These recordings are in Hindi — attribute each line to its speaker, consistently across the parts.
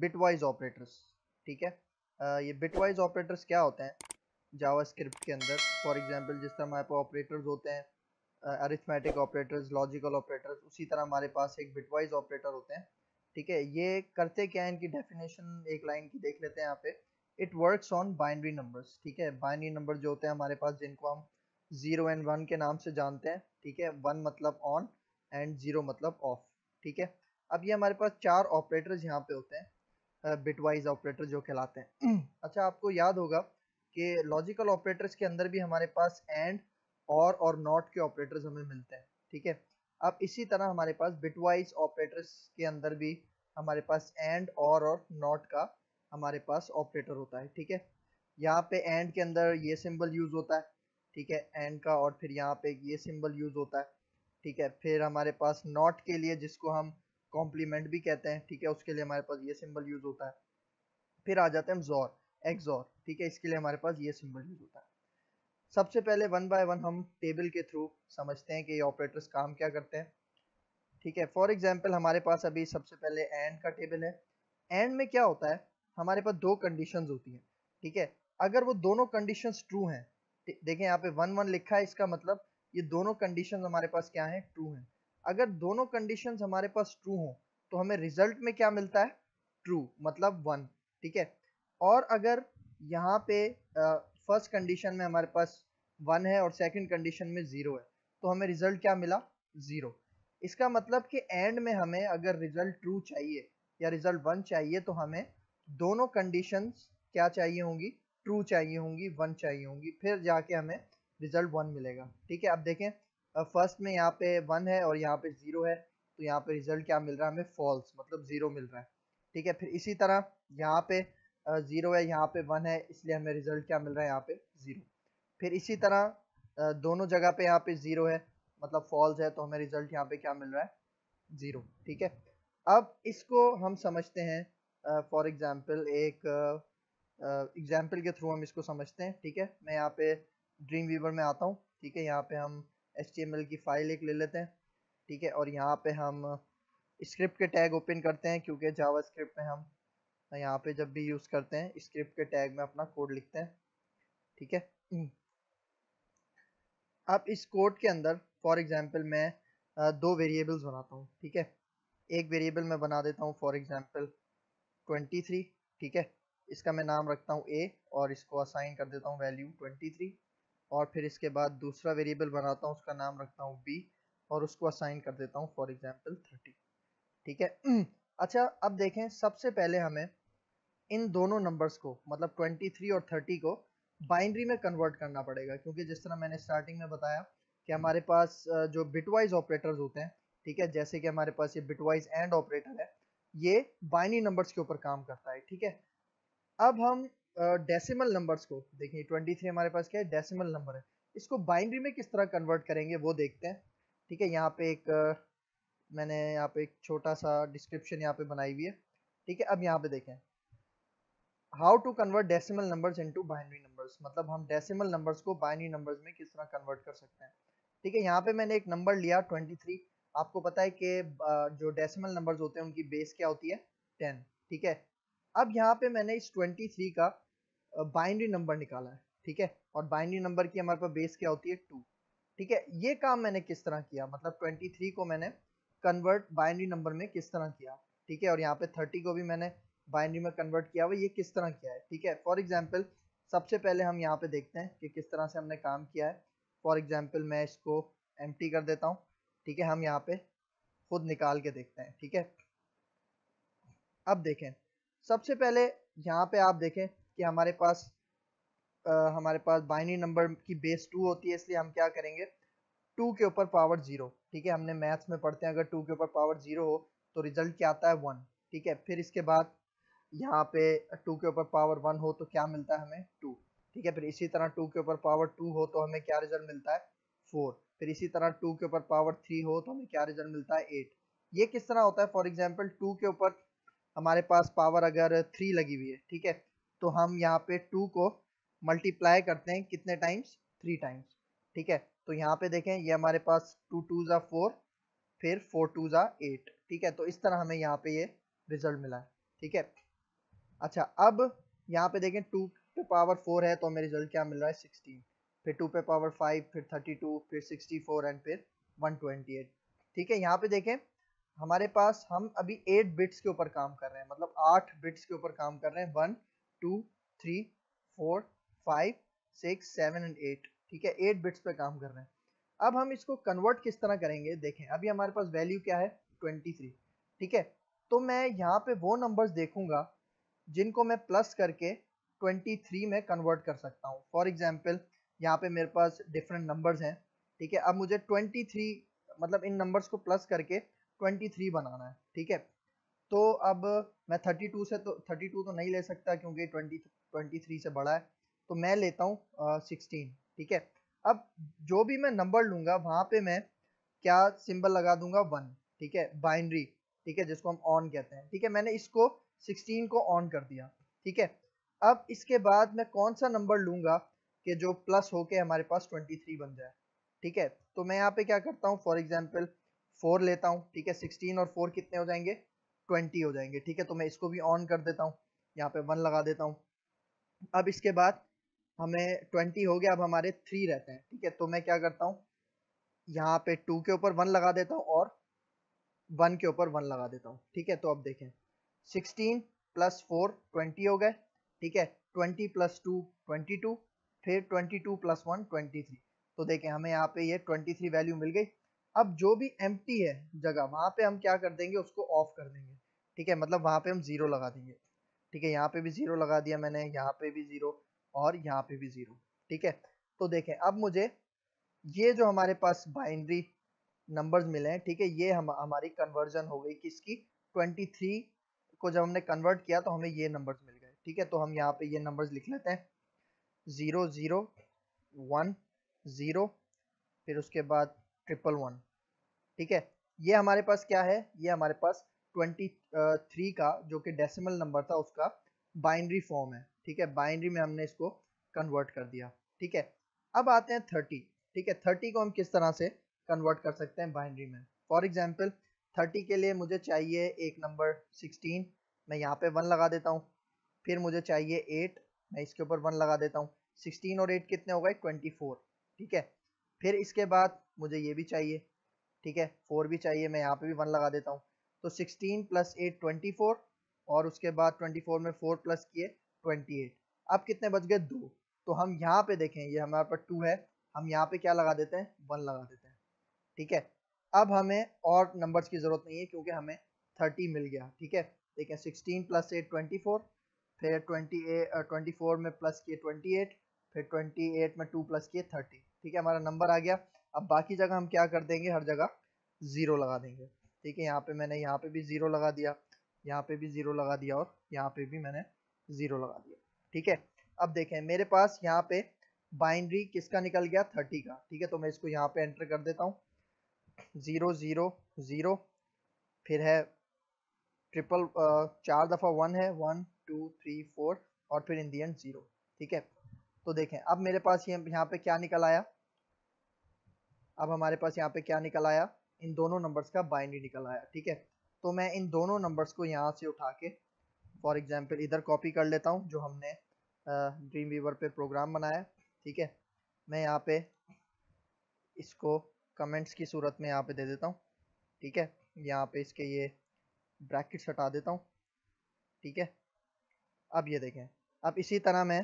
Speaker 1: Bitwise operators. ठीक है, ये बिटवाइज ऑपरेटर्स क्या होते हैं जावास्क्रिप्ट के अंदर? फॉर एग्जांपल जिस तरह हमारे पास ऑपरेटर्स होते हैं, अरिथमेटिक ऑपरेटर्स, लॉजिकल ऑपरेटर्स, उसी तरह हमारे पास एक बिटवाइज ऑपरेटर होते हैं। ठीक है, ये करते क्या है, इनकी डेफिनेशन एक लाइन की देख लेते हैं यहाँ पे। It works on binary numbers. ठीक है, बाइनरी नंबर जो होते हैं हमारे पास, जिनको हम 0 एंड 1 के नाम से जानते हैं। ठीक है, 1 मतलब ऑन एंड 0 मतलब ऑफ। ठीक है, अब ये हमारे पास 4 ऑपरेटर्स यहाँ पे होते हैं, बिटवाइज ऑपरेटर जो कहलाते हैं। अच्छा, आपको याद होगा कि लॉजिकल ऑपरेटर्स के अंदर भी हमारे पास एंड और नॉट के ऑपरेटर्स हमें मिलते हैं। ठीक है, अब इसी तरह हमारे पास बिटवाइज ऑपरेटर्स के अंदर भी हमारे पास एंड और नॉट का हमारे पास ऑपरेटर होता है। ठीक है, यहाँ पे एंड के अंदर ये सिंबल यूज होता है। ठीक है, एंड का, और फिर यहाँ पे ये सिंबल यूज होता है। ठीक है, फिर हमारे पास नॉट के लिए, जिसको हम कॉम्प्लीमेंट भी कहते हैं, ठीक है, उसके लिए हमारे पास ये सिंबल यूज होता है। फिर आ जाते हैं हम जोर, एक्सोर। ठीक है, इसके लिए हमारे पास ये सिंबल यूज होता है। सबसे पहले वन बाय वन हम टेबल के थ्रू समझते हैं कि ये ऑपरेटर्स काम क्या करते हैं। ठीक है, फॉर एग्जांपल हमारे पास अभी सबसे पहले एंड का टेबल है। एंड में क्या होता है, हमारे पास दो कंडीशंस होती हैं। ठीक है, अगर वो दोनों कंडीशंस ट्रू हैं, देखें यहाँ पे 1 1 लिखा है, इसका मतलब ये दोनों कंडीशंस हमारे पास क्या हैं, ट्रू हैं। अगर दोनों कंडीशंस हमारे पास ट्रू हो तो हमें रिजल्ट में क्या मिलता है, ट्रू मतलब 1। ठीक है, और अगर यहाँ पे फर्स्ट कंडीशन में हमारे पास 1 है और सेकंड कंडीशन में 0 है, तो हमें रिजल्ट क्या मिला, 0। इसका मतलब कि एंड में हमें अगर रिजल्ट ट्रू चाहिए या रिजल्ट 1 चाहिए, तो हमें दोनों कंडीशंस क्या चाहिए होंगी, ट्रू चाहिए होंगी, 1 चाहिए होंगी, फिर जाके हमें रिजल्ट 1 मिलेगा। ठीक है, अब देखें, फर्स्ट में यहाँ पे 1 है और यहाँ पे 0 है, तो यहाँ पे रिजल्ट क्या मिल रहा है हमें, फॉल्स मतलब 0 मिल रहा है। ठीक है, फिर इसी तरह यहाँ पे 0 है, यहाँ पे 1 है, इसलिए हमें रिजल्ट क्या मिल रहा है, यहाँ पे 0। फिर इसी तरह दोनों जगह पे यहाँ पे 0 है, मतलब फॉल्स है, तो हमें रिजल्ट यहाँ पे क्या मिल रहा है, 0। ठीक है, अब इसको हम समझते हैं फॉर एग्जांपल एक एग्जांपल के थ्रू हम इसको समझते हैं। ठीक है, मैं यहाँ पे ड्रीम वीवर में आता हूँ। ठीक है, यहाँ पे हम HTML की फाइल एक ले लेते हैं। ठीक है, और यहाँ पे हम स्क्रिप्ट के टैग ओपन करते हैं, क्योंकि जावास्क्रिप्ट में हम यहाँ पे जब भी यूज़ करते हैं स्क्रिप्ट के टैग में अपना कोड लिखते हैं। ठीक है, अब इस कोड के अंदर फॉर एग्जांपल मैं दो वेरिएबल्स बनाता हूँ। ठीक है, एक वेरिएबल मैं बना देता हूँ फॉर एग्जांपल 23। ठीक है, इसका मैं नाम रखता हूँ a और इसको असाइन कर देता हूँ वैल्यू 23। और फिर इसके बाद दूसरा वेरिएबल बनाता हूँ, उसका नाम रखता हूँ b और उसको असाइन कर देता हूँ फॉर एग्जांपल 30। ठीक है, अच्छा, अब देखें, सबसे पहले हमें इन दोनों नंबर्स को, मतलब 23 और 30 को बाइनरी में कन्वर्ट करना पड़ेगा, क्योंकि जिस तरह मैंने स्टार्टिंग में बताया कि हमारे पास जो बिटवाइज ऑपरेटर्स होते हैं, ठीक है, जैसे कि हमारे पास ये बिटवाइज एंड ऑपरेटर है, ये बाइनरी नंबर्स के ऊपर काम करता है। ठीक है, अब हम डेसिमल नंबर्स को देखिए, 23 हमारे पास क्या है, डेसिमल नंबर है, इसको बाइनरी में किस तरह कन्वर्ट करेंगे वो देखते हैं। ठीक है, यहाँ पे एक मैंने यहाँ पे एक छोटा सा डिस्क्रिप्शन यहाँ पे बनाई हुई है। ठीक है, अब यहाँ पे देखें, how to convert decimal numbers into binary numbers, मतलब हम डेसिमल नंबर्स को बाइनरी नंबर्स में किस तरह कन्वर्ट कर सकते हैं। ठीक है, यहाँ पे मैंने एक नंबर लिया 23। आपको पता है कि जो डेसिमल नंबर्स होते हैं उनकी बेस क्या होती है, 10। ठीक है, अब यहाँ पे मैंने इस 23 का बाइनरी नंबर निकाला है। ठीक है, और बाइनरी नंबर की हमारे पास बेस क्या होती है, 2। ठीक है, ये काम मैंने किस तरह किया, मतलब 23 को मैंने कन्वर्ट बाइनरी नंबर में किस तरह किया। ठीक है, और यहाँ पे 30 को भी मैंने बाइनरी में कन्वर्ट किया हुआ, ये किस तरह किया है। ठीक है, फॉर एग्जांपल सबसे पहले हम यहाँ पे देखते हैं कि किस तरह से हमने काम किया है। फॉर एग्जांपल मैं इसको एम्प्टी कर देता हूँ। ठीक है, हम यहाँ पे खुद निकाल के देखते हैं। ठीक है, अब देखें, सबसे पहले यहाँ पे आप देखें कि हमारे पास बाइनरी नंबर की बेस 2 होती है, इसलिए हम क्या करेंगे, 2 के ऊपर पावर 0। ठीक है, हमने मैथ्स में पढ़ते हैं अगर 2 के ऊपर पावर 0 हो तो रिजल्ट क्या आता है, 1। ठीक है, फिर इसके बाद यहाँ पे 2 के ऊपर पावर 1 हो तो क्या मिलता है हमें, 2। ठीक है, फिर इसी तरह 2 के ऊपर पावर 2 हो तो हमें क्या रिजल्ट मिलता है, 4। फिर इसी तरह 2 के ऊपर पावर 3 हो तो हमें क्या रिजल्ट मिलता है, 8। ये किस तरह होता है, फॉर एग्जांपल 2 के ऊपर हमारे पास पावर अगर 3 लगी हुई है, ठीक है, तो हम यहाँ पे 2 को मल्टीप्लाई करते हैं कितने टाइम्स, 3 टाइम्स। ठीक है, तो यहाँ पे देखें, ये हमारे पास 2 2 जा 4, फिर 4 2 जा 8। ठीक है, तो इस तरह हमें यहाँ पे ये रिजल्ट मिला है। ठीक है, अच्छा अब यहाँ पे देखें 2 पे पावर 4 है तो हमें रिजल्ट क्या मिल रहा है 16, फिर 2 पे पावर 5, फिर 32, फिर 64 एंड फिर 128। ठीक है, यहाँ पे देखें हमारे पास हम अभी 8 बिट्स के ऊपर काम कर रहे हैं, मतलब 8 बिट्स के ऊपर काम कर रहे हैं, 1 2 3 4 5 6 7 एंड 8। ठीक है, 8 बिट्स पे काम कर रहे हैं। अब हम इसको कन्वर्ट किस तरह करेंगे, देखें अभी हमारे पास वैल्यू क्या है 23। ठीक है, तो मैं यहाँ पे वो नंबर्स देखूंगा जिनको मैं प्लस करके 23 में कन्वर्ट कर सकता हूँ। फॉर एग्जाम्पल यहाँ पे मेरे पास डिफरेंट नंबर्स हैं। ठीक है, अब मुझे 23 मतलब इन नंबर्स को प्लस करके 23 बनाना है। ठीक है, तो अब मैं 32 तो नहीं ले सकता क्योंकि 23 से बड़ा है, तो मैं लेता हूँ 16। ठीक है, अब जो भी मैं नंबर लूंगा वहां पे मैं क्या सिंबल लगा दूंगा 1। ठीक है, बाइनरी, ठीक है, जिसको हम ऑन कहते हैं। ठीक है, मैंने इसको 16 को ऑन कर दिया। ठीक है, अब इसके बाद मैं कौन सा नंबर लूंगा कि जो प्लस होके हमारे पास 23 बन जाए। ठीक है, तो मैं यहाँ पे क्या करता हूँ, फॉर एग्जाम्पल 4 लेता हूँ। ठीक है, 16 और 4 कितने हो जाएंगे, 20 हो जाएंगे। ठीक है, तो मैं इसको भी ऑन कर देता हूँ, यहाँ पे 1 लगा देता हूँ। अब इसके बाद हमें 20 हो गया, अब हमारे 3 रहते हैं। ठीक है, तो मैं क्या करता हूँ, यहाँ पे 2 के ऊपर 1 लगा देता हूँ और 1 के ऊपर 1 लगा देता हूँ। ठीक है, तो अब देखें 16 प्लस 4 20 हो गए। ठीक है, 20 प्लस 2 22, फिर 22 प्लस 1 23। तो देखें हमें यहाँ पे ये 23 वैल्यू मिल गई। अब जो भी एम्प्टी है जगह वहां पे हम क्या कर देंगे, उसको ऑफ कर देंगे। ठीक है, मतलब वहां पे हम 0 लगा देंगे। ठीक है, यहाँ पे भी 0 लगा दिया मैंने, यहाँ पे भी 0 और यहाँ पे भी 0। ठीक है, तो देखें अब मुझे ये जो हमारे पास बाइनरी नंबर्स मिले हैं, ठीक है, ये हमारी कन्वर्जन हो गई किसकी, 23 को जब हमने कन्वर्ट किया तो हमें ये नंबर्स मिल गए। ठीक है, तो हम यहाँ पे ये नंबर्स लिख लेते हैं 0 0 1 0, फिर उसके बाद 111। ठीक है, ये हमारे पास क्या है, ये हमारे पास 23 का जो कि डेसिमल नंबर था उसका बाइनरी फॉर्म है। ठीक है, बाइनरी में हमने इसको कन्वर्ट कर दिया। ठीक है, अब आते हैं 30। ठीक है, 30 को हम किस तरह से कन्वर्ट कर सकते हैं बाइनरी में। फॉर एग्जाम्पल 30 के लिए मुझे चाहिए एक नंबर 16, मैं यहाँ पे 1 लगा देता हूँ। फिर मुझे चाहिए 8, मैं इसके ऊपर 1 लगा देता हूँ। 16 और 8 कितने हो गए 24। ठीक है, फिर इसके बाद मुझे ये भी चाहिए। ठीक है, 4 भी चाहिए, मैं यहाँ पे भी 1 लगा देता हूँ। तो 16 प्लस 8 24, और उसके बाद 24 में 4 प्लस किए 28। अब कितने बच गए 2। तो हम यहाँ पे देखें ये हमारे पास 2 है, हम यहाँ पे क्या लगा देते हैं 1 लगा देते हैं। ठीक है, अब हमें और नंबर्स की जरूरत नहीं है क्योंकि हमें 30 मिल गया। ठीक है, देखें 16 प्लस 8 24, फिर 24 में प्लस किए 28, फिर 28 में 2 प्लस किए 30। ठीक है, हमारा नंबर आ गया। अब बाकी जगह हम क्या कर देंगे, हर जगह 0 लगा देंगे। ठीक है, यहाँ पे मैंने यहाँ पे भी 0 लगा दिया, यहाँ पे भी 0 लगा दिया और यहाँ पे भी मैंने 0 लगा दिया। ठीक है, अब देखें मेरे पास यहाँ पे बाइनरी किसका निकल गया 30 का। ठीक है, तो मैं इसको यहाँ पे एंटर कर देता हूँ 0 0 0, फिर है ट्रिपल 4 दफ़ा 1 है 1 2 3 4, और फिर इन दी एंड 0। ठीक है, तो देखें अब मेरे पास ये यहाँ पे क्या निकल आया, अब हमारे पास यहाँ पे क्या निकल आया, इन दोनों नंबर्स का बाइनरी निकल आया। ठीक है, तो मैं इन दोनों नंबर्स को यहाँ से उठा के फॉर एग्जांपल इधर कॉपी कर लेता हूँ जो हमने ड्रीम वीवर पे प्रोग्राम बनाया। ठीक है, मैं यहाँ पे इसको कमेंट्स की सूरत में यहाँ पे दे देता हूँ। ठीक है, यहाँ पे इसके ये ब्रैकेट्स हटा देता हूँ। ठीक है, अब ये देखें, अब इसी तरह मैं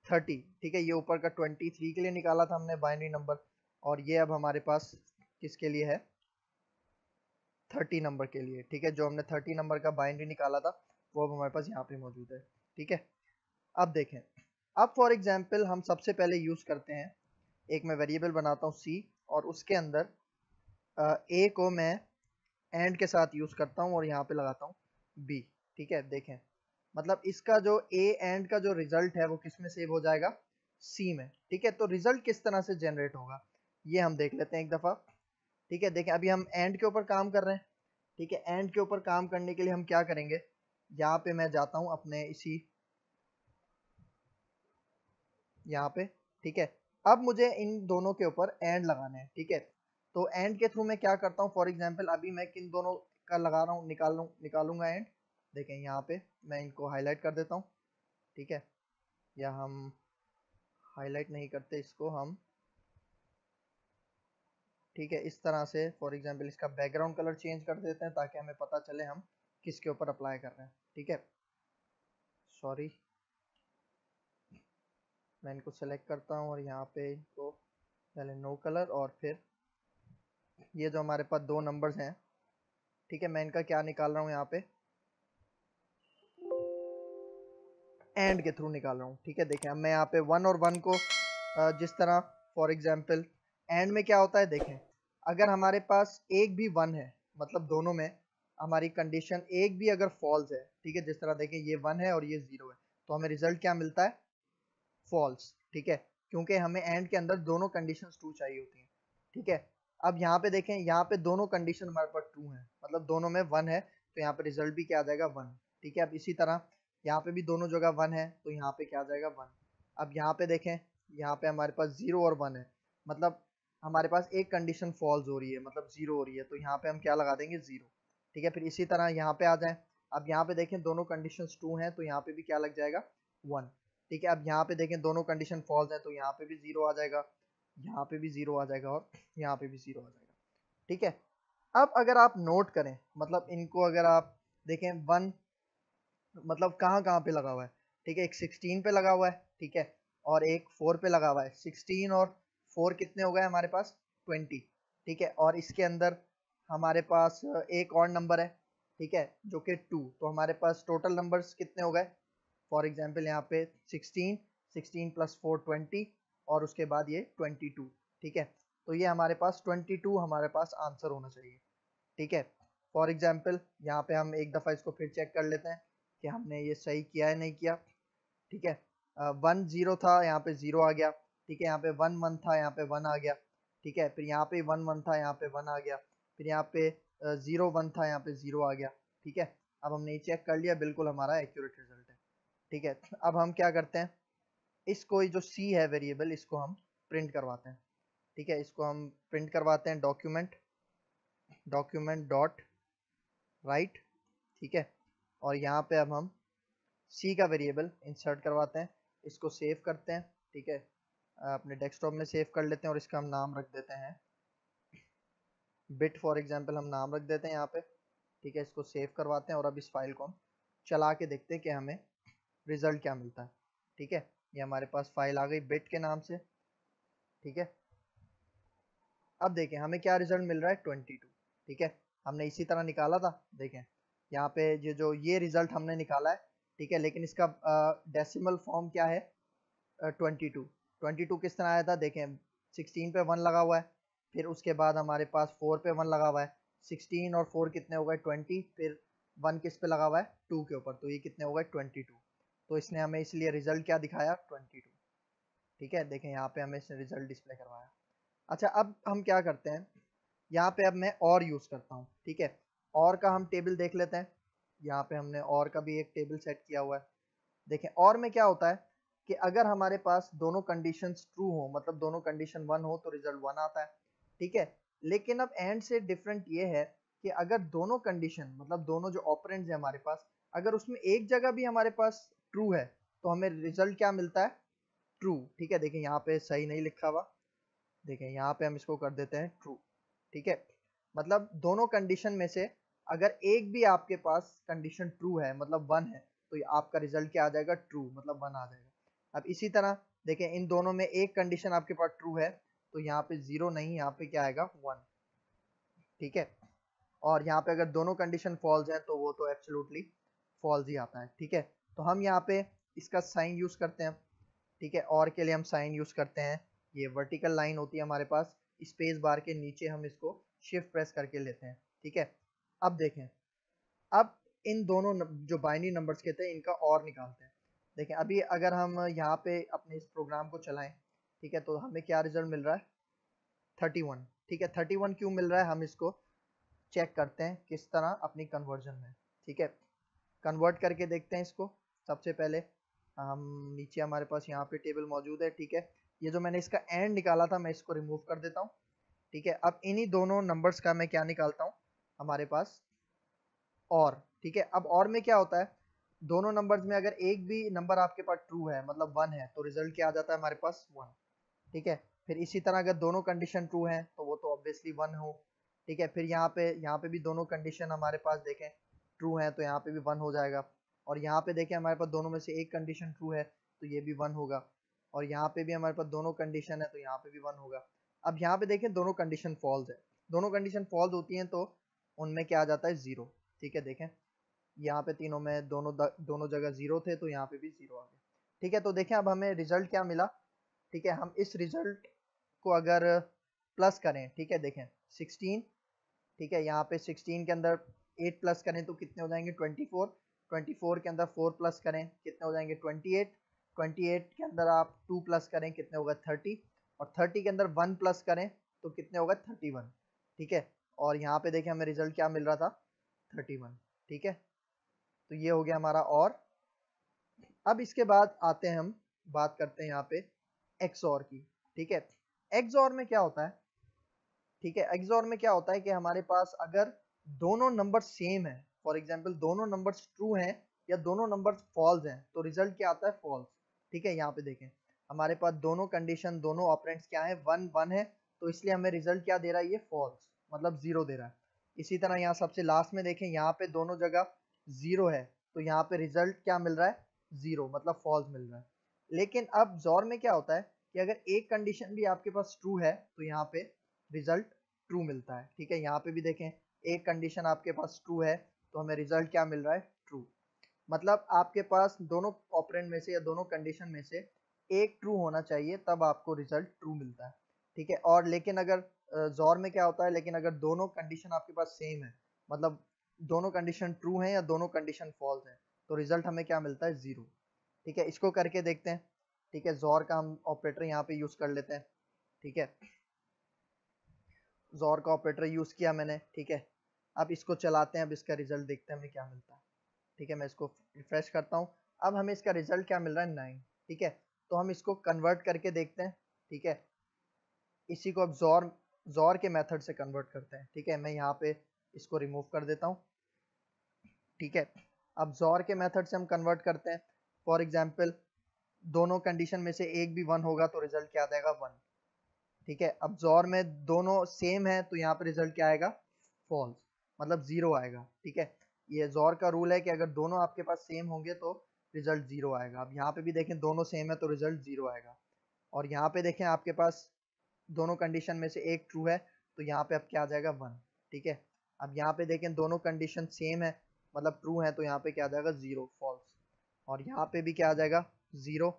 Speaker 1: 30, ठीक है, ये ऊपर का 23 के लिए निकाला था हमने बाइनरी नंबर, और ये अब हमारे पास किसके लिए है 30 नंबर के लिए। ठीक है, जो हमने 30 नंबर का बाइनरी निकाला था वो अब हमारे पास यहाँ पे मौजूद है। ठीक है, अब देखें, अब फॉर एग्जांपल हम सबसे पहले यूज़ करते हैं, एक मैं वेरिएबल बनाता हूँ सी, और उसके अंदर ए को मैं एंड के साथ यूज़ करता हूँ और यहाँ पे लगाता हूँ बी। ठीक है, देखें मतलब इसका जो ए एंड का जो रिजल्ट है वो किस में सेव हो जाएगा, सी में। ठीक है, तो रिजल्ट किस तरह से जनरेट होगा ये हम देख लेते हैं एक दफ़ा। ठीक है, देखें अभी हम एंड के ऊपर काम कर रहे हैं। ठीक है, एंड के ऊपर काम करने के लिए हम क्या करेंगे, यहाँ पे मैं जाता हूँ अपने इसी यहाँ पे। ठीक है, अब मुझे इन दोनों के ऊपर एंड लगाना है। ठीक है, तो एंड के थ्रू मैं क्या करता हूँ, फॉर एग्जांपल अभी मैं किन दोनों का लगा रहा हूँ, निकालूंगा एंड देखें यहाँ पे मैं इनको हाईलाइट कर देता हूँ, ठीक है, या हम हाईलाइट नहीं करते इसको हम, ठीक है, इस तरह से फॉर एग्जांपल इसका बैकग्राउंड कलर चेंज कर देते हैं ताकि हमें पता चले हम किसके ऊपर अप्लाई कर रहे हैं, ठीक है। सॉरी, मैं इनको सेलेक्ट करता हूँ और यहाँ पे इनको पहले नो कलर, और फिर ये जो हमारे पास दो नंबर्स हैं, ठीक है, मैं इनका क्या निकाल रहा हूँ यहाँ पे, एंड के थ्रू निकाल रहा हूँ, ठीक है। देखें अब मैं यहाँ पे वन और वन को जिस तरह फॉर एग्जांपल एंड में क्या होता है, देखें अगर हमारे पास एक भी वन है, मतलब दोनों में हमारी कंडीशन एक भी अगर फॉल्स है, ठीक है, जिस तरह देखें ये वन है और ये जीरो है, तो हमें रिजल्ट क्या मिलता है, फॉल्स, ठीक है, क्योंकि हमें एंड के अंदर दोनों कंडीशन ट्रू चाहिए होती हैं, ठीक है। अब यहाँ पे देखें, यहाँ पे दोनों कंडीशन हमारे पास ट्रू हैं, मतलब दोनों में वन है, तो यहाँ पे रिजल्ट भी क्या आ जाएगा, वन, ठीक है। अब इसी तरह यहाँ पे भी दोनों जगह वन है, तो यहाँ पे क्या आ जाएगा, वन। अब यहाँ पे देखें, यहाँ पे हमारे पास जीरो और वन है, मतलब हमारे पास एक कंडीशन फॉल्स हो रही है, मतलब जीरो हो रही है, तो यहाँ पे हम क्या लगा देंगे, जीरो, ठीक है। फिर इसी तरह यहाँ पे आ जाए, अब यहाँ पे देखें दोनों कंडीशन ट्रू हैं, तो यहाँ पे भी क्या लग जाएगा, वन, ठीक है। अब यहाँ पे देखें दोनों कंडीशन फॉल्स है, तो यहाँ पे भी जीरो आ जाएगा, यहाँ पे भी जीरो आ जाएगा, और यहाँ पे भी जीरो आ जाएगा, ठीक है। अब अगर आप नोट करें, मतलब इनको अगर आप देखें, वन मतलब कहाँ कहाँ पे लगा हुआ है, ठीक है, एक 16 पे लगा हुआ है, ठीक है, और एक 4 पे लगा हुआ है, 16 और 4 कितने हो गए हमारे पास, 20, ठीक है। और इसके अंदर हमारे पास एक और नंबर है, ठीक है, जो कि 2, तो हमारे पास टोटल नंबर्स कितने हो गए, फॉर एग्जाम्पल यहाँ पे 16, 16 प्लस 4 20, और उसके बाद ये 22, ठीक है। तो ये हमारे पास 22 हमारे पास आंसर होना चाहिए, ठीक है। फॉर एग्जाम्पल यहाँ पे हम एक दफ़ा इसको फिर चेक कर लेते हैं कि हमने ये सही किया है नहीं किया, ठीक है। 1 0 था, यहाँ पे 0 आ गया, ठीक है। यहाँ पे 1 1 था, यहाँ पे 1 आ गया, ठीक है। फिर यहाँ पे 1 1 था, यहाँ पे 1 आ गया, फिर यहाँ पे 0 1 था, यहाँ पे 0 आ गया, ठीक है। अब हमने ये चेक कर लिया, बिल्कुल हमारा एक्यूरेट रिजल्ट है, ठीक है। अब हम क्या करते हैं, इसको जो सी है वेरिएबल, इसको हम प्रिंट करवाते हैं, ठीक है। इसको हम प्रिंट करवाते हैं, डॉक्यूमेंट डॉट राइट, ठीक है। और यहाँ पे अब हम सी का वेरिएबल इंसर्ट करवाते हैं, इसको सेव करते हैं, ठीक है, अपने डेस्कटॉप में सेव कर लेते हैं, और इसका हम नाम रख देते हैं बिट, फॉर एग्जांपल हम नाम रख देते हैं यहाँ पे, ठीक है। इसको सेव करवाते हैं, और अब इस फाइल को हम चला के देखते हैं कि हमें रिजल्ट क्या मिलता है, ठीक है। ये हमारे पास फाइल आ गई बिट के नाम से, ठीक है। अब देखें हमें क्या रिजल्ट मिल रहा है, 22, ठीक है। हमने इसी तरह निकाला था, देखें यहाँ पे ये रिजल्ट हमने निकाला है, ठीक है, लेकिन इसका डेसिमल फॉर्म क्या है, 22। 22 किस तरह आया था, देखें 16 पे 1 लगा हुआ है, फिर उसके बाद हमारे पास 4 पे 1 लगा हुआ है, 16 और 4 कितने हो गए, 20, फिर 1 किस पे लगा हुआ है, 2 के ऊपर, तो ये कितने हो गए, 22। तो इसने हमें इसलिए रिजल्ट क्या दिखाया, 22, ठीक है। देखें यहाँ पे हमें इसने रिजल्ट डिस्प्ले करवाया। अच्छा, अब हम क्या करते हैं, यहाँ पे अब मैं और यूज़ करता हूँ, ठीक है। और का हम टेबल देख लेते हैं, यहाँ पे हमने और का भी एक टेबल सेट किया हुआ है। देखें और में क्या होता है कि अगर हमारे पास दोनों कंडीशंस ट्रू हो, मतलब दोनों कंडीशन 1 हो, तो रिजल्ट 1 आता है, ठीक है। लेकिन अब एंड से डिफरेंट ये है कि अगर दोनों कंडीशन, मतलब दोनों जो ऑपरेंड्स है हमारे पास, अगर उसमें एक जगह भी हमारे पास ट्रू है, तो हमें रिजल्ट क्या मिलता है, ट्रू, ठीक है। देखें यहाँ पे सही नहीं लिखा हुआ, देखें यहाँ पे हम इसको कर देते हैं ट्रू, ठीक है। मतलब दोनों कंडीशन में से अगर एक भी आपके पास कंडीशन ट्रू है, मतलब 1 है, तो ये आपका रिजल्ट क्या आ जाएगा, ट्रू, मतलब 1 आ जाएगा। अब इसी तरह देखें इन दोनों में एक कंडीशन आपके पास ट्रू है, तो यहाँ पे 0 नहीं, यहाँ पे क्या आएगा, 1, ठीक है। और यहाँ पे अगर दोनों कंडीशन फॉल्स है, तो वो तो एब्सोल्युटली फॉल्स ही आता है, ठीक है। तो हम यहाँ पे इसका साइन यूज करते हैं, ठीक है। और के लिए हम साइन यूज करते हैं, ये वर्टिकल लाइन होती है हमारे पास, स्पेस बार के नीचे हम इसको शिफ्ट प्रेस करके लेते हैं, ठीक है। अब देखें, अब इन दोनों जो बाइनरी नंबर्स के थे, इनका और निकालते हैं। देखें अभी अगर हम यहाँ पे अपने इस प्रोग्राम को चलाएं, ठीक है, तो हमें क्या रिजल्ट मिल रहा है, 31, ठीक है। 31 क्यों मिल रहा है, हम इसको चेक करते हैं किस तरह अपनी कन्वर्जन में, ठीक है। कन्वर्ट करके देखते हैं इसको। सबसे पहले हम नीचे हमारे पास यहाँ पे टेबल मौजूद है, ठीक है। ये जो मैंने इसका एंड निकाला था, मैं इसको रिमूव कर देता हूँ, ठीक है। अब इन्हीं दोनों नंबर्स का मैं क्या निकालता हूँ, हमारे पास और, ठीक है। अब और में क्या होता है, दोनों नंबर्स में अगर एक भी नंबर आपके पास ट्रू है मतलब 1 है, तो रिजल्ट क्या आ जाता है हमारे पास 1, ठीक है। फिर इसी तरह अगर दोनों कंडीशन ट्रू हैं तो वो तो ऑब्वियसली 1 हो, ठीक है। फिर यहाँ पे भी दोनों कंडीशन हमारे पास देखें ट्रू है, तो यहाँ पे भी 1 हो जाएगा। और यहाँ पे देखें हमारे पास दोनों में से एक कंडीशन ट्रू है तो ये भी 1 होगा। और यहाँ पे भी हमारे पास दोनों कंडीशन है तो यहाँ पे भी 1 होगा। अब यहाँ पे देखें दोनों कंडीशन फॉल्स है, दोनों कंडीशन फॉल्स होती हैं तो उनमें क्या आ जाता है 0, ठीक है। देखें यहाँ पे तीनों में दोनों जगह 0 थे तो यहाँ पे भी 0 आ गया, ठीक है। तो देखें अब हमें रिजल्ट क्या मिला, ठीक है। हम इस रिजल्ट को अगर प्लस करें, ठीक है, देखें 16, ठीक है। यहाँ पे 16 के अंदर 8 प्लस करें तो कितने हो जाएंगे 24, 24 के अंदर 4 प्लस करें कितने हो जाएंगे 28, 28 के अंदर आप 2 प्लस करें कितने होगा 30, और 30 के अंदर 1 प्लस करें तो कितने होगा 31, ठीक है। और यहाँ पे देखें हमें रिजल्ट क्या मिल रहा था 31, ठीक है। तो ये हो गया हमारा। और अब इसके बाद आते हैं हम बात करते हैं यहाँ पे XOR की, ठीक है। XOR में क्या होता है, ठीक है। XOR में क्या होता है कि हमारे पास अगर दोनों नंबर सेम है, फॉर एग्जांपल दोनों नंबर्स ट्रू हैं या दोनों नंबर्स फॉल्स हैं, तो रिजल्ट क्या आता है फॉल्स, ठीक है। यहाँ पे देखें हमारे पास दोनों कंडीशन दोनों ऑपरेंड्स क्या है 1 1 है, तो इसलिए हमें रिजल्ट क्या दे रहा है ये फॉल्स, मतलब 0 दे रहा है। इसी तरह यहाँ सबसे लास्ट में देखें यहाँ पे दोनों जगह 0 है, तो यहाँ पे रिजल्ट क्या मिल रहा है 0, मतलब फॉल्स मिल रहा है। लेकिन अब XOR में क्या होता है कि अगर एक कंडीशन भी आपके पास ट्रू है तो यहाँ पे रिजल्ट ट्रू मिलता है, ठीक है। यहाँ पे भी देखें एक कंडीशन आपके पास ट्रू है तो हमें रिजल्ट क्या मिल रहा है ट्रू, मतलब आपके पास दोनों ऑपरेंड में से या दोनों कंडीशन में से एक ट्रू होना चाहिए तब आपको रिजल्ट ट्रू मिलता है, ठीक है। और लेकिन अगर XOR में क्या होता है, लेकिन अगर दोनों कंडीशन आपके पास सेम है, मतलब दोनों कंडीशन ट्रू हैं या दोनों कंडीशन फॉल्स हैं, तो रिजल्ट हमें क्या मिलता है 0, ठीक है। इसको करके देखते हैं, ठीक है। XOR का हम ऑपरेटर यहाँ पे यूज कर लेते हैं, ठीक है। XOR का ऑपरेटर यूज किया मैंने, ठीक है। अब इसको चलाते हैं, अब इसका रिजल्ट देखते हैं हमें क्या मिलता है, ठीक है। मैं इसको रिफ्रेश करता हूँ, अब हमें इसका रिजल्ट क्या मिल रहा है 9, ठीक है। तो हम इसको कन्वर्ट करके देखते हैं, ठीक है। इसी को अब XOR के मेथड से कन्वर्ट करते हैं, ठीक है। मैं यहाँ पे इसको रिमूव कर देता हूँ, ठीक है। अब XOR के मेथड से हम कन्वर्ट करते हैं, फॉर एग्जाम्पल दोनों कंडीशन में से एक भी 1 होगा तो रिजल्ट क्या आ जाएगा 1, ठीक है। अब XOR में दोनों सेम है तो यहाँ पे रिजल्ट क्या आएगा फॉल्स, मतलब 0 आएगा, ठीक है। ये XOR का रूल है कि अगर दोनों आपके पास सेम होंगे तो रिजल्ट 0 आएगा। अब यहाँ पे भी देखें दोनों सेम है तो रिजल्ट 0 आएगा। और यहाँ पे देखें आपके पास दोनों कंडीशन में से एक ट्रू है तो यहाँ पे अब क्या आ जाएगा 1, ठीक है। अब यहाँ पे देखें दोनों कंडीशन सेम है मतलब ट्रू है तो यहाँ पे क्या आ जाएगा 0 फॉल्स। और यहाँ पे भी क्या आ जाएगा 0,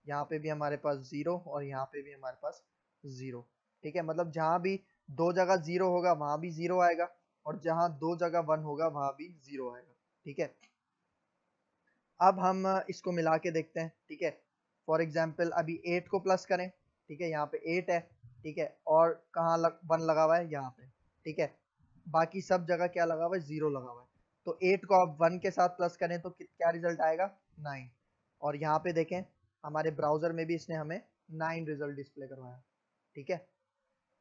Speaker 1: यहाँ पे भी हमारे पास 0 और यहाँ पे भी हमारे पास 0, ठीक है। मतलब जहाँ भी दो जगह 0 होगा वहां भी 0 आएगा और जहाँ दो जगह 1 होगा वहां भी 0 आएगा, ठीक है। अब हम इसको मिला के देखते हैं, ठीक है। फॉर एग्जाम्पल अभी 8 को प्लस करें, ठीक है। यहाँ पे 8 है, ठीक है। और कहाँ 1 लगा हुआ है यहाँ पे, ठीक है। बाकी सब जगह क्या लगा हुआ है 0 लगा हुआ है। तो 8 को आप 1 के साथ प्लस करें तो क्या रिजल्ट आएगा 9। और यहाँ पे देखें हमारे ब्राउजर में भी इसने हमें 9 रिजल्ट डिस्प्ले करवाया, ठीक है।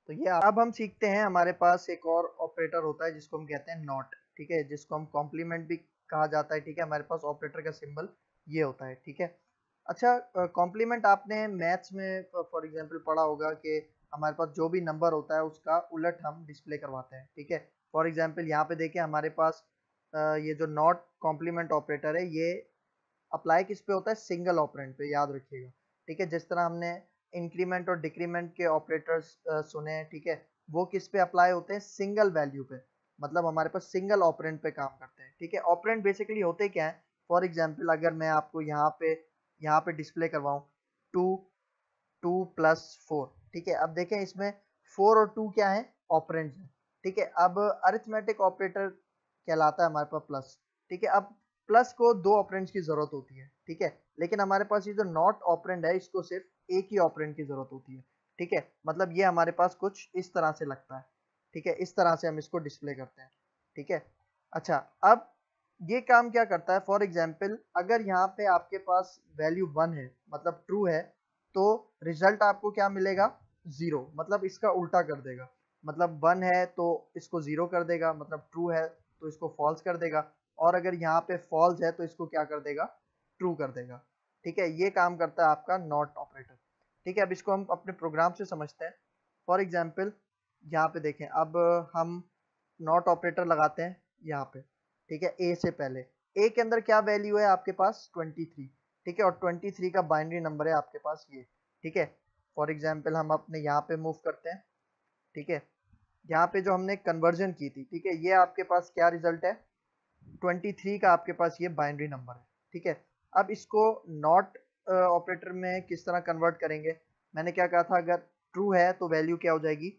Speaker 1: तो ये अब हम सीखते हैं, हमारे पास एक और ऑपरेटर होता है जिसको हम कहते हैं नॉट, ठीक है, जिसको हम कॉम्प्लीमेंट भी कहा जाता है, ठीक है। हमारे पास ऑपरेटर का सिंबल ये होता है, ठीक है। अच्छा, कॉम्प्लीमेंट आपने मैथ्स में फॉर एग्जांपल पढ़ा होगा कि हमारे पास जो भी नंबर होता है उसका उलट हम डिस्प्ले करवाते हैं, ठीक है। फॉर एग्जांपल यहाँ पे देखें हमारे पास ये जो नॉट कॉम्प्लीमेंट ऑपरेटर है ये अप्लाई किस पे होता है सिंगल ऑपरेंड पे, याद रखिएगा, ठीक है। जिस तरह हमने इंक्रीमेंट और डिक्रीमेंट के ऑपरेटर्स सुने हैं, ठीक है, वो किस पे अप्लाई होते हैं सिंगल वैल्यू पे, मतलब हमारे पास सिंगल ऑपरेंड पे काम करते हैं, ठीक है। ऑपरेंड बेसिकली होते क्या है, फॉर एग्जांपल अगर मैं आपको यहाँ पे डिस्प्ले करवाऊं 2 2 प्लस 4, ठीक है। अब देखें इसमें 4 और 2 क्या है ऑपरेंड्स हैं, ठीक है। अब अरिथमेटिक ऑपरेटर कहलाता है हमारे पास प्लस, ठीक है। अब प्लस को दो ऑपरेंड्स की जरूरत होती है, ठीक है। लेकिन हमारे पास ये जो नॉट ऑपरेंड है इसको सिर्फ एक ही ऑपरेंड की जरूरत होती है, ठीक है। मतलब ये हमारे पास कुछ इस तरह से लगता है, ठीक है। इस तरह से हम इसको डिस्प्ले करते हैं, ठीक है। अच्छा, अब ये काम क्या करता है, फॉर एग्जाम्पल अगर यहाँ पे आपके पास वैल्यू 1 है मतलब ट्रू है तो रिजल्ट आपको क्या मिलेगा 0, मतलब इसका उल्टा कर देगा। मतलब 1 है तो इसको 0 कर देगा, मतलब ट्रू है तो इसको फॉल्स कर देगा। और अगर यहाँ पे फॉल्स है तो इसको क्या कर देगा, ट्रू कर देगा। ठीक है, ये काम करता है आपका नॉट ऑपरेटर। ठीक है, अब इसको हम अपने प्रोग्राम से समझते हैं। फॉर एग्जाम्पल यहाँ पे देखें, अब हम नॉट ऑपरेटर लगाते हैं यहाँ पे। ठीक है, ए से पहले, ए के अंदर क्या वैल्यू है आपके पास 23। ठीक है, और 23 का बाइनरी नंबर है आपके पास ये। ठीक है, फॉर एग्जाम्पल हम अपने यहाँ पे मूव करते हैं। ठीक है, यहाँ पे जो हमने कन्वर्जन की थी, ठीक है, ये आपके पास क्या रिजल्ट है, 23 का आपके पास ये बाइनरी नंबर है। ठीक है, अब इसको नॉट ऑपरेटर में किस तरह कन्वर्ट करेंगे, मैंने क्या कहा था, अगर ट्रू है तो वैल्यू क्या हो जाएगी,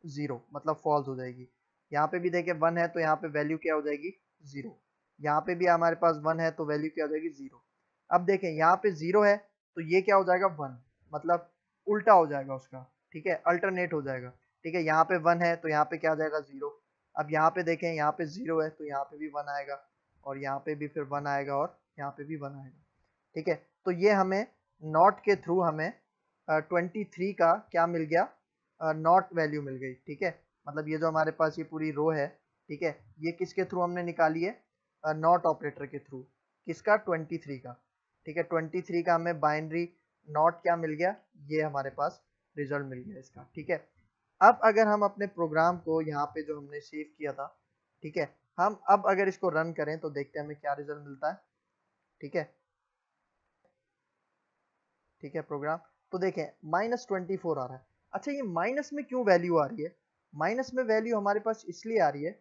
Speaker 1: 0, मतलब फॉल्स हो जाएगी। यहाँ पे भी देखें 1 है तो यहाँ पे वैल्यू क्या हो जाएगी, 0। यहाँ पे भी हमारे पास 1 है तो वैल्यू क्या हो जाएगी, 0। अब देखें यहाँ पे 0 है तो ये क्या हो जाएगा, 1, मतलब उल्टा हो जाएगा उसका। ठीक है, अल्टरनेट हो जाएगा। ठीक है, यहाँ पे 1 है तो यहाँ पे क्या आ जाएगा, 0। अब यहाँ पे देखें, यहाँ पे 0 है तो यहाँ पे भी 1 आएगा, और यहाँ पे भी फिर 1 आएगा, और यहाँ पे भी 1 आएगा। ठीक है, तो ये हमें नॉट के थ्रू हमें 23 का क्या मिल गया, नॉट वैल्यू मिल गई। ठीक है, मतलब ये जो हमारे पास ये पूरी रो है, ठीक है, ये किसके थ्रू हमने निकाली है, नॉट ऑपरेटर के थ्रू। किसका, 23 का। ठीक है, 23 का हमें बाइनरी नॉट क्या मिल गया, ये हमारे पास रिजल्ट मिल गया इसका। ठीक है, अब अगर हम अपने प्रोग्राम को यहाँ पे जो हमने सेव किया था, ठीक है, हम अब अगर इसको रन करें तो देखते हैं हमें क्या रिजल्ट मिलता है। ठीक है, ठीक है, प्रोग्राम तो देखें -24 आ रहा है। अच्छा, ये माइनस में क्यों वैल्यू आ रही है, माइनस में वैल्यू हमारे पास इसलिए आ रही है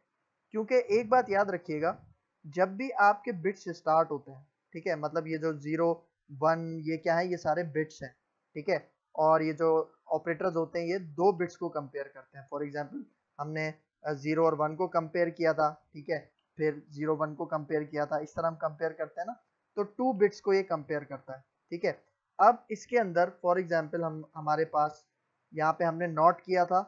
Speaker 1: क्योंकि एक बात याद रखिएगा, जब भी आपके बिट्स स्टार्ट होते हैं, ठीक है, मतलब ये जो 0 1 ये क्या है, ये सारे बिट्स हैं। ठीक है, और ये जो ऑपरेटर्स होते हैं ये 2 बिट्स को कंपेयर करते हैं। फॉर एग्जांपल हमने 0 और 1 को कंपेयर किया था। ठीक है, फिर 0 1 को कंपेयर किया था, इस तरह हम कंपेयर करते हैं ना, तो 2 बिट्स को ये कंपेयर करता है। ठीक है, अब इसके अंदर फॉर एग्जांपल हम हमारे पास यहाँ पे हमने नॉट किया था।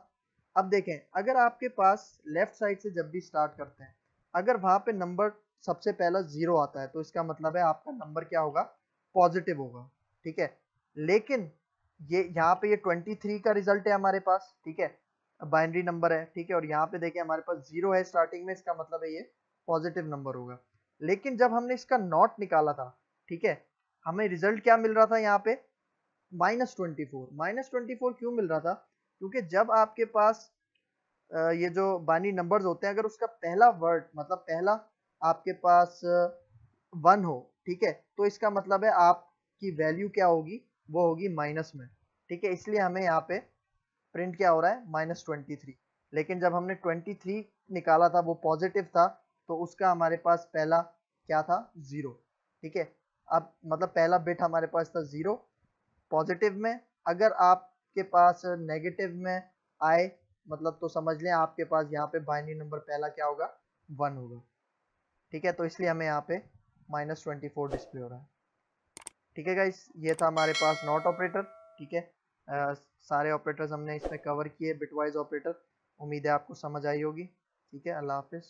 Speaker 1: अब देखें, अगर आपके पास लेफ्ट साइड से जब भी स्टार्ट करते हैं, अगर वहां पे नंबर सबसे पहला 0 आता है तो इसका मतलब है आपका नंबर क्या होगा, पॉजिटिव होगा। ठीक है, लेकिन ये यहाँ पे ये 23 का रिजल्ट है हमारे पास। ठीक है, बाइनरी नंबर है। ठीक है, और यहाँ पे देखें हमारे पास 0 है स्टार्टिंग में, इसका मतलब है ये पॉजिटिव नंबर होगा। लेकिन जब हमने इसका नॉट निकाला था, ठीक है, हमें रिजल्ट क्या मिल रहा था यहाँ पे, -24। -24 क्यों मिल रहा था, क्योंकि जब आपके पास ये जो बाइनरी नंबर्स होते हैं, अगर उसका पहला वर्ड मतलब पहला आपके पास 1 हो, ठीक है, तो इसका मतलब है आपकी वैल्यू क्या होगी, वो होगी माइनस में। ठीक है, इसलिए हमें यहाँ पे प्रिंट क्या हो रहा है, -23। लेकिन जब हमने 23 निकाला था वो पॉजिटिव था, तो उसका हमारे पास पहला क्या था, 0। ठीक है, अब मतलब पहला बिट हमारे पास था 0 पॉजिटिव में। अगर आपके पास नेगेटिव में आए मतलब तो समझ लें आपके पास यहाँ पे बाइनरी नंबर पहला क्या होगा, 1 होगा। ठीक है, तो इसलिए हमें यहाँ पे -24 डिस्प्ले हो रहा है। ठीक है गाइस, ये था हमारे पास नॉट ऑपरेटर। ठीक है, सारे ऑपरेटर्स हमने इसमें कवर किए, बिटवाइज ऑपरेटर। उम्मीद है आपको समझ आई होगी। ठीक है, अल्लाह हाफिज।